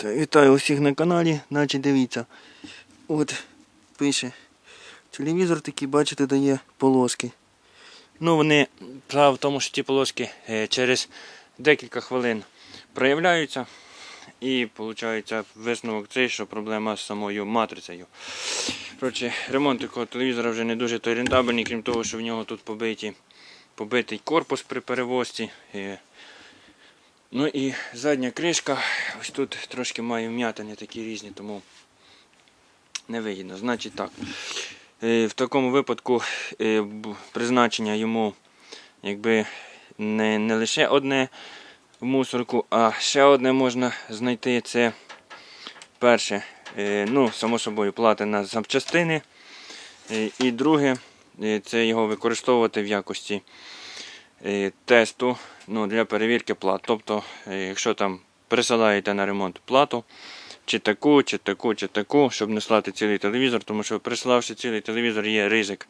Вітаю усіх на каналі, значить дивіться, от пише, телевізор такий, бачите, дає полоски. Ну вони, справа в тому, що ті полоски через декілька хвилин проявляються. І виходить висновок цей, що проблема з самою матрицею. Коротше, ремонт такого телевізора вже не дуже рентабельний, крім того, що в нього тут побитий корпус при перевозці. Ну і задня кришка, ось тут трошки має вм'ятини такі різні, тому не вигідно. Значить так, в такому випадку призначення йому якби не лише одне в мусорку, а ще одне можна знайти. Це перше, ну само собою, плати на запчастини. І друге, це його використовувати в якості тесту, ну, для перевірки плат. Тобто, якщо там присилаєте на ремонт плату, чи таку, чи таку, чи таку, щоб не слати цілий телевізор, тому що приславши цілий телевізор є ризик,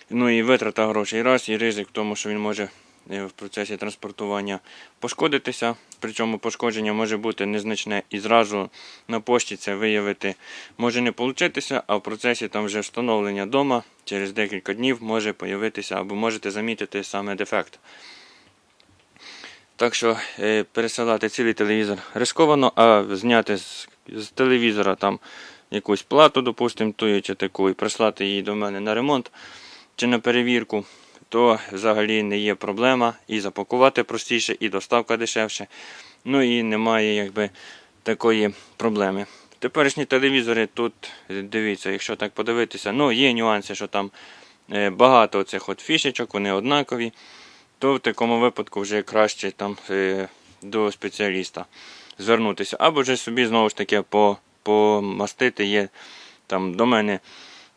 ну і витрата грошей раз, і ризик в тому, що він може в процесі транспортування пошкодитися, причому пошкодження може бути незначне і зразу на пошті це виявити може не получитися, а в процесі там вже встановлення вдома через декілька днів може появитися або можете замітити саме дефект. Так що пересилати цілий телевізор ризиковано, а зняти з телевізора там якусь плату, допустимо, ту чи таку, і прислати її до мене на ремонт чи на перевірку, то взагалі не є проблема, і запакувати простіше, і доставка дешевше. Ну і немає якби такої проблеми. Теперішні телевізори тут, дивіться, якщо так подивитися, ну є нюанси, що там багато оцих от фішечок, вони однакові, то в такому випадку вже краще там до спеціаліста звернутися. Або вже собі знову ж таки помастити, є там до мене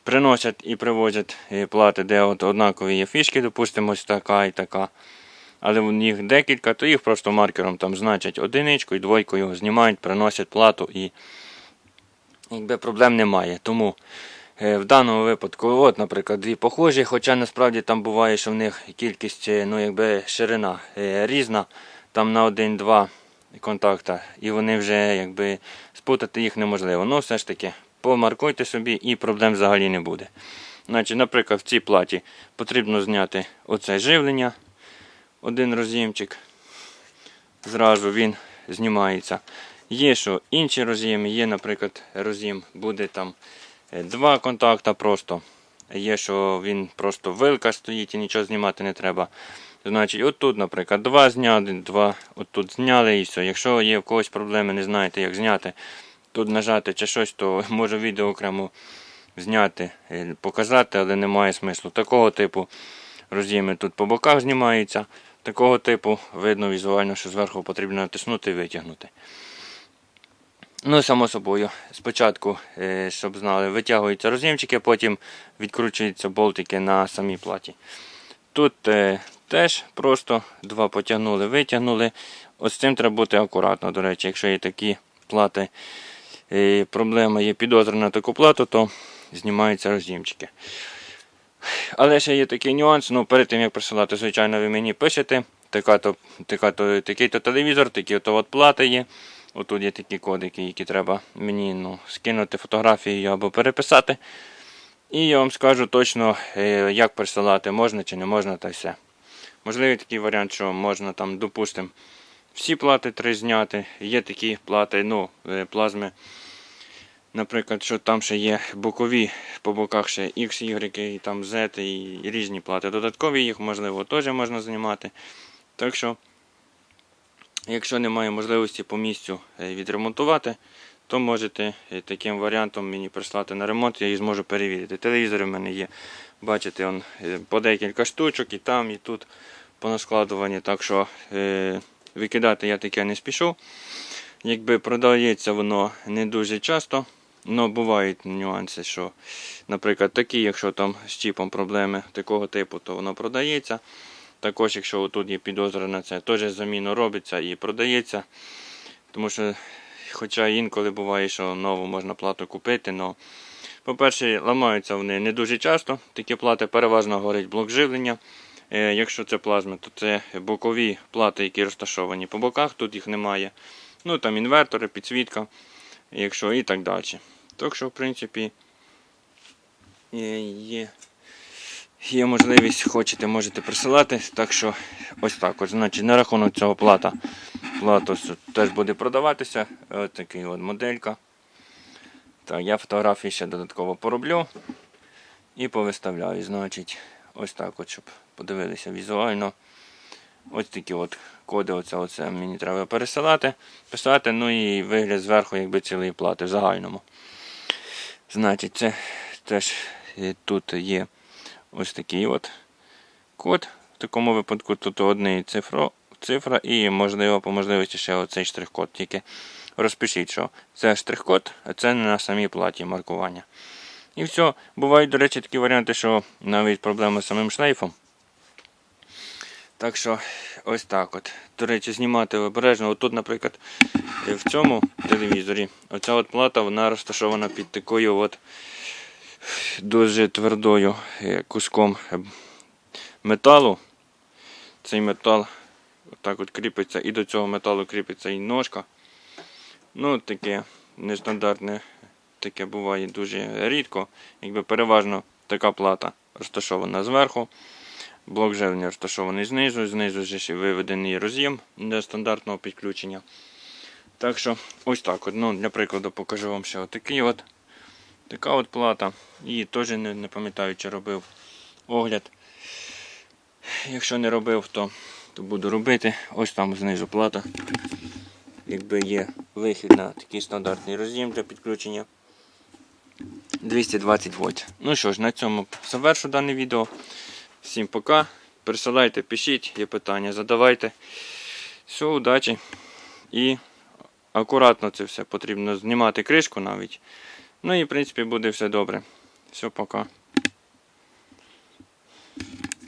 приносять і привозять плати, де от однакові є фішки, допустимо, ось така і така. Але в них декілька, то їх просто маркером там значать одиничку і двойкою знімають, приносять плату і якби проблем немає. Тому в даному випадку, от, наприклад, дві похожі, хоча насправді там буває, що в них кількість, ну якби ширина різна, там на 1-2 контакта, і вони вже якби спутати їх неможливо. Ну все ж таки, помаркуйте собі і проблем взагалі не буде. Значить, наприклад, в цій платі потрібно зняти оце живлення, один роз'ємчик, зразу він знімається. Є що інші роз'єми, є, наприклад, роз'єм буде там 2 контакта просто. Є, що він просто вилка стоїть і нічого знімати не треба. Значить, отут, наприклад, 2 зняли, 2 отут зняли і все. Якщо є в когось проблеми, не знаєте, як зняти, тут нажати чи щось, то можу відео окремо зняти, показати, але немає смислу. Такого типу роз'єми тут по боках знімаються. Такого типу видно візуально, що зверху потрібно натиснути і витягнути. Ну, само собою, спочатку, щоб знали, витягуються роз'ємчики, потім відкручуються болтики на самій платі. Тут теж просто 2 потягнули, витягнули. Ось з цим треба бути акуратно. До речі, якщо є такі плати, проблема є підозра на таку плату, то знімаються роз'ємчики. Але ще є такий нюанс, ну перед тим як присилати, звичайно, ви мені пишете, такий-то телевізор, такі-то от плати є. Отут є такі кодики, які треба мені скинути фотографію або переписати. І я вам скажу точно, як присилати, можна чи не можна, та все. Можливий такий варіант, що можна там, допустимо, всі плати 3 зняти. Є такі плати, плазми, наприклад, що там ще є бокові, по боках ще X, Y, і там Z і різні плати. Додаткові їх, можливо, теж можна знімати. Так що, якщо немає можливості по місцю відремонтувати, то можете таким варіантом мені прислати на ремонт, я їх зможу перевірити. Телевізори в мене є, бачите, по декілька штучок, і там, і тут понаскладувані, так що викидати я таке не спішу. Якби продається воно не дуже часто, але бувають нюанси, що, наприклад, такі, якщо там з чіпом проблеми такого типу, то воно продається. Також, якщо тут є підозра на це, теж заміну робиться і продається. Тому що, хоча інколи буває, що нову можна плату купити, але, по-перше, ламаються вони не дуже часто. Такі плати переважно горить блок живлення. Якщо це плазми, то це бокові плати, які розташовані по боках, тут їх немає. Ну там інвертори, підсвітка, якщо і так далі. Так що, в принципі, є можливість, хочете, можете присилати. Так що ось так. Ось, значить, на рахунок цього плата теж буде продаватися. Ось такий от моделька. Так, я фотографії ще додатково пороблю і повиставляю. Значить, ось так от, щоб подивилися візуально. Ось такі от коди, оце мені треба писати, ну і вигляд зверху, якби цілої плати в загальному. Значить, це теж тут є ось такий от код. В такому випадку тут одна цифра і, можливо, по можливості ще оцей штрих-код. Тільки розпишіть, що це штрих-код, а це не на самій платі маркування. І все. Бувають, до речі, такі варіанти, що навіть проблеми з самим шлейфом. Так що, ось так от. До речі, знімати обережно. Отут, наприклад, в цьому телевізорі, оця от плата, вона розташована під такою от дуже твердою куском металу. Цей метал отак от кріпиться, і до цього металу кріпиться і ножка. Ну, таке нестандартне, таке буває дуже рідко. Якби переважно така плата розташована зверху. Блок живлення розташований знизу вже ще виведений роз'єм для стандартного підключення. Так що, ось так от. Ну, для прикладу покажу вам ще отакий от. Така от плата. І теж не пам'ятаю, чи робив огляд. Якщо не робив, то буду робити. Ось там знизу плата. Якби є вихід на такий стандартний роз'єм для підключення. 220 вольт. Ну що ж, на цьому завершу дане відео. Всім пока. Присилайте, пишіть, є питання, задавайте. Все, удачі. І акуратно це все потрібно знімати кришку навіть. Ну і в принципі буде все добре. Все, пока.